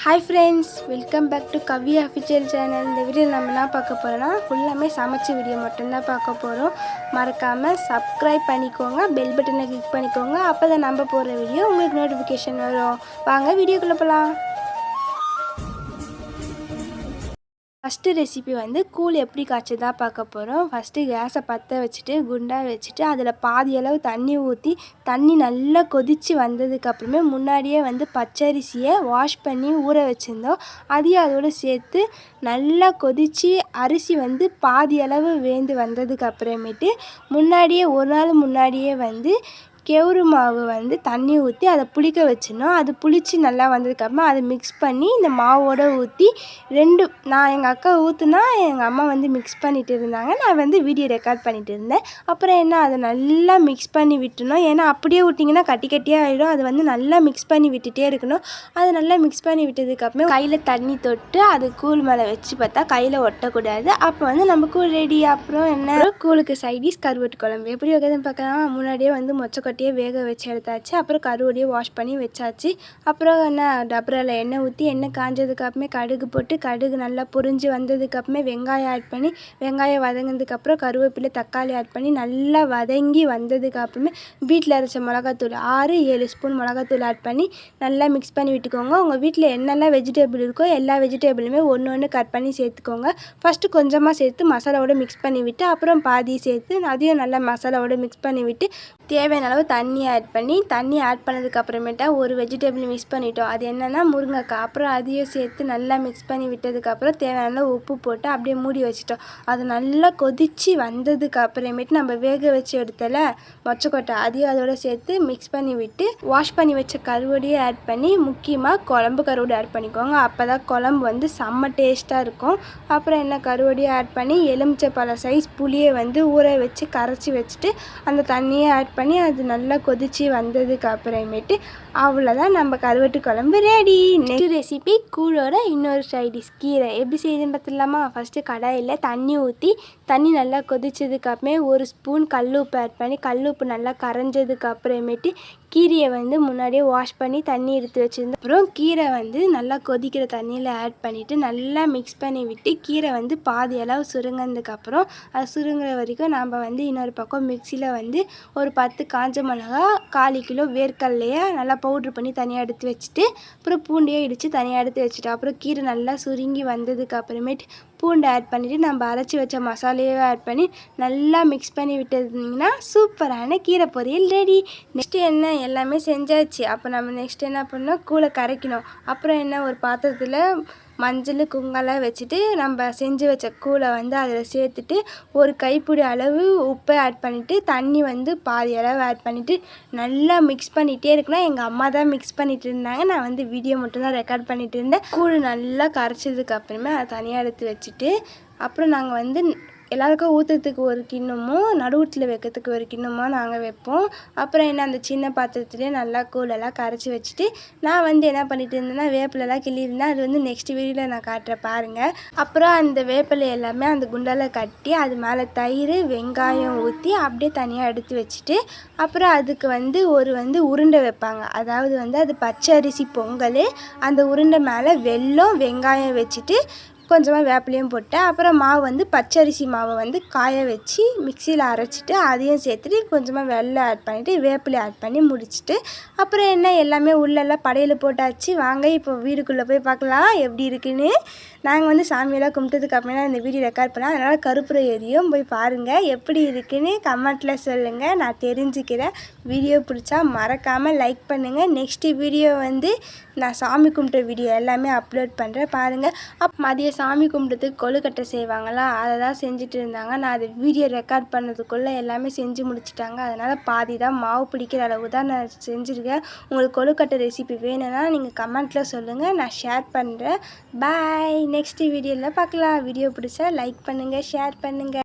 Hi friends, welcome back to Kavi official channel. இந்த வீடியோவில் நம்ம என்ன பார்க்க போகிறோம்னா ஃபுல்லாமே சமைச்ச வீடியோ மட்டும்தான் பார்க்க போகிறோம். மறக்காமல் சப்ஸ்கிரைப் பண்ணிக்கோங்க, பெல் பட்டனை கிளிக் பண்ணிக்கோங்க. அப்போ தான் நம்ம போடுற வீடியோ உங்களுக்கு நோட்டிஃபிகேஷன் வரும். வாங்க வீடியோக்குள்ளே போகலாம். ஃபஸ்ட்டு ரெசிபி வந்து கூழ் எப்படி காய்ச்சதா பார்க்க போகிறோம். ஃபஸ்ட்டு கேஸை பற்ற வச்சுட்டு குண்டா வச்சுட்டு அதில் பாதி அளவு தண்ணி ஊற்றி தண்ணி நல்லா கொதித்து வந்ததுக்கப்புறமே முன்னாடியே வந்து பச்சரிசியை வாஷ் பண்ணி ஊற வச்சுருந்தோம். அதையும் அதோடு சேர்த்து நல்லா கொதித்து அரிசி வந்து பாதி அளவு வேந்து வந்ததுக்கப்புறமேட்டு முன்னாடியே ஒரு நாள் முன்னாடியே வந்து கெவுரு மாவு வந்து தண்ணி ஊற்றி அதை புளிக்க வச்சிடணும். அது புளித்து நல்லா வந்ததுக்கப்புறமா அதை மிக்ஸ் பண்ணி இந்த மாவோடு ஊற்றி நான் எங்கள் அக்கா ஊற்றுனா எங்கள் அம்மா வந்து மிக்ஸ் பண்ணிகிட்டு இருந்தாங்க. நான் வந்து வீடியோ ரெக்கார்ட் பண்ணிகிட்டு இருந்தேன். அப்புறம் என்ன அதை நல்லா மிக்ஸ் பண்ணி விட்டுணும். ஏன்னா அப்படியே விட்டிங்கன்னா கட்டி கட்டியாக ஆகிடும். அது வந்து நல்லா மிக்ஸ் பண்ணி விட்டுட்டே இருக்கணும். அதை நல்லா மிக்ஸ் பண்ணி விட்டதுக்கப்புறமே கையில் தண்ணி தொட்டு அது கூழ் மேலே வச்சு பார்த்தா கையில் ஒட்டக்கூடாது. அப்போ வந்து நம்ம கூழ் ரெடி. அப்புறம் என்ன கூழுக்கு சைடிஷ் கருவாட்டு குழம்பு எப்படி வைக்கிறதுன்னு பார்க்கலாம். முன்னாடியே வந்து மொச்சக்கொட்டையை வேக வச்சு எடுத்தாச்சு. அப்புறம் கருவாடியை வாஷ் பண்ணி வச்சாச்சு. அப்புறம் என்ன டபராவில் எண்ணெய் ஊற்றி எண்ணெய் காஞ்சதுக்கப்புறமே கடுகு போட்டு கடுகு நல்லா பொரிஞ்சு வந்ததுக்கப்புறமே வெங்காயம் ஆட் பண்ணி வெங்காயம் வதங்கினதுக்கப்புறம் கருவேப்பிலை தக்காளி ஆட் பண்ணி நல்லா வதங்கி வந்ததுக்கப்புறமே வீட்டில் அரைச்ச மிளகாத்தூள் 6-7 ஸ்பூன் மிளகாத்தூள் ஆட் பண்ணி நல்லா மிக்ஸ் பண்ணி விட்டுக்கோங்க. உங்கள் வீட்டில் என்னெல்லாம் வெஜிடபிள் இருக்கோ எல்லா வெஜிடபிளுமே ஒன்று கட் பண்ணி சேர்த்துக்கோங்க. ஃபஸ்ட்டு கொஞ்சமாக சேர்த்து மசாலாவோடு மிக்ஸ் பண்ணி விட்டு அப்புறம் பாதி சேர்த்து அதையும் நல்லா மசாலாவோடு மிக்ஸ் பண்ணி விட்டு தேவையான அளவு தண்ணி ஆட் பண்ணி தண்ணி ஆட் பண்ணதுக்கப்புறமேட்டா ஒரு வெஜிடபிள் மிக்ஸ் பண்ணிட்டோம். அது என்னென்னா முருங்கைக்காய். அப்புறம் அதையும் சேர்த்து நல்லா மிக்ஸ் பண்ணி விட்டதுக்கப்புறம் தேவையான உப்பு போட்டு அப்படியே மூடி வச்சிட்டோம். அது நல்லா கொதித்து வந்ததுக்கு அப்புறமேட்டு நம்ம வேக வச்சு எடுத்தல மொச்சக்கொட்டை அதையும் அதோடு சேர்த்து மிக்ஸ் பண்ணி விட்டு வாஷ் பண்ணி வச்ச கருவாடியை ஆட் பண்ணி முக்கியமாக குழம்பு கருவாடு ஆட் பண்ணிக்கோங்க. அப்போ தான் குழம்பு வந்து செம்ம டேஸ்ட்டாக இருக்கும். அப்புறம் என்ன கருவாடியை ஆட் பண்ணி எலுமிச்சை பழ சைஸ் புளியை வந்து ஊற வச்சு கரைச்சி வச்சுட்டு அந்த தண்ணியை ஆட் பண்ணி அது நல்லா கொதித்து வந்ததுக்கு அப்புறமேட்டு அவ்வளோதான் நம்ம கருவாட்டு குழம்பு ரெடி. நெக்ஸ்ட் ரெசிபி கூழோட இன்னொரு சைடிஷ் கீரை எப்படி செய்யுதுன்னு பார்த்துடலாமா. ஃபஸ்ட்டு கடாயில் தண்ணி ஊற்றி தண்ணி நல்லா கொதிச்சதுக்கப்புறமே ஒரு ஸ்பூன் கல் உப்பு ஆட் பண்ணி கல் உப்பு நல்லா கரைஞ்சதுக்கு அப்புறமேட்டு கீரையை வந்து முன்னாடியே வாஷ் பண்ணி தண்ணி எடுத்து வச்சுருந்தோம். அப்புறம் கீரை வந்து நல்லா கொதிக்கிற தண்ணியில் ஆட் பண்ணிவிட்டு நல்லா மிக்ஸ் பண்ணி விட்டு கீரை வந்து பாதி அளவு சுருங்கினதுக்கப்புறம் அது சுருங்குற வரைக்கும் நம்ம வந்து இன்னொரு பக்கம் மிக்சியில் வந்து ஒரு 10 காஞ்ச மிளகா 1/4 கிலோ வேர்க்கடலையை நல்லா பவுட்ரு பண்ணி தனியாக எடுத்து வச்சுட்டு அப்புறம் பூண்டையே இடித்து தனியாக எடுத்து வச்சுட்டோம். அப்புறம் கீரை நல்லா சுருங்கி வந்ததுக்கு அப்புறமேட்டு பூண்டை ஆட் பண்ணிவிட்டு நம்ம அரைச்சி வச்ச மசாலையே ஆட் பண்ணி நல்லா மிக்ஸ் பண்ணி விட்டுருந்தீங்கன்னா சூப்பரான கீரை பொரியல் ரெடி. நெக்ஸ்ட்டு என்ன எல்லாமே செஞ்சாச்சு. அப்போ நம்ம நெக்ஸ்ட் என்ன பண்ணோம் கூழை கரைக்கணும். அப்புறம் என்ன ஒரு பாத்திரத்தில் மஞ்சள் குங்குமம் வச்சுட்டு நம்ம செஞ்சு வச்ச கூழை வந்து அதில் சேர்த்துட்டு ஒரு கைப்பிடி அளவு உப்பை ஆட் பண்ணிவிட்டு தண்ணி வந்து பாதி அளவு ஆட் பண்ணிவிட்டு நல்லா மிக்ஸ் பண்ணிகிட்டே இருக்கணும். எங்கள் அம்மா தான் மிக்ஸ் பண்ணிகிட்டு இருந்தாங்க. நான் வந்து வீடியோ மட்டும்தான் ரெக்கார்ட் பண்ணிகிட்டு இருந்தேன். கூழ் நல்லா கரைச்சதுக்கு அப்புறமே அதை தனியாக எடுத்து வச்சுட்டு அப்புறம் நாங்கள் வந்து எல்லாருக்கும் ஊற்றுறதுக்கு ஒரு கிண்ணமும் நடுவுட்டில் வைக்கிறதுக்கு ஒரு கிண்ணமாக நாங்கள் வைப்போம். அப்புறம் என்ன அந்த சின்ன பாத்திரத்துலேயே நல்லா கூழெல்லாம் கரைச்சி வச்சுட்டு நான் வந்து என்ன பண்ணிட்டு இருந்தேன்னா வேப்பிலெல்லாம் கிள்ளியிருந்தேன். அது வந்து நெக்ஸ்ட் வீடியோவில் நான் காட்டுறேன் பாருங்கள். அப்புறம் அந்த வேப்பிலை எல்லாமே அந்த குண்டால கட்டி அது மேலே தயிர் வெங்காயம் ஊற்றி அப்படியே தனியாக எடுத்து வச்சுட்டு அப்புறம் அதுக்கு வந்து உருண்டை வைப்பாங்க. அதாவது வந்து அது பச்சரிசி பொங்கல். அந்த உருண்டை மேலே வெல்லம் வெங்காயம் வச்சுட்டு கொஞ்சமாக வேப்பிலையும் போட்டு அப்புறம் மாவு வந்து பச்சரிசி மாவை வந்து காய வச்சு மிக்சியில் அரைச்சிட்டு அதையும் சேர்த்துட்டு கொஞ்சமாக வெல்லம் ஆட் பண்ணிவிட்டு வேப்பிலை ஆட் பண்ணி முடிச்சுட்டு அப்புறம் என்ன எல்லாமே உள்ளெல்லாம் படையில் போட்டாச்சு. வாங்க இப்போ வீடுக்குள்ளே போய் பார்க்கலாம் எப்படி இருக்குன்னு. நாங்கள் வந்து சாமியெல்லாம் கும்பிட்டதுக்கு அப்புறமே இந்த வீடியோ ரெக்கார்ட் பண்ணேன். அதனால் கருப்புரை எரியும் போய் பாருங்கள் எப்படி இருக்குன்னு கமெண்ட்டில் சொல்லுங்கள். நான் தெரிஞ்சுக்கிறேன். வீடியோ பிடிச்சா மறக்காமல் லைக் பண்ணுங்கள். நெக்ஸ்ட்டு வீடியோ வந்து நான் சாமி கும்பிட்ட வீடியோ எல்லாமே அப்லோட் பண்ணுறேன் பாருங்கள். மதியம் சாமி கும்பிட்டதுக்கு கொழுக்கட்டை செய்வாங்களா அதை தான் செஞ்சுட்டு இருந்தாங்க. நான் அதை வீடியோ ரெக்கார்ட் பண்ணதுக்குள்ளே எல்லாமே செஞ்சு முடிச்சிட்டாங்க. அதனால் பாதி தான் மாவு பிடிக்கிற அளவு தான் நான் செஞ்சுருக்கேன். உங்களுக்கு கொழுக்கட்டை ரெசிபி வேணும்னா நீங்கள் கமெண்ட்டில் சொல்லுங்கள், நான் ஷேர் பண்ணுறேன். பாய். நெக்ஸ்ட் வீடியோவில் பார்க்கலாம். வீடியோ பிடிச்சா லைக் பண்ணுங்கள், ஷேர் பண்ணுங்கள்.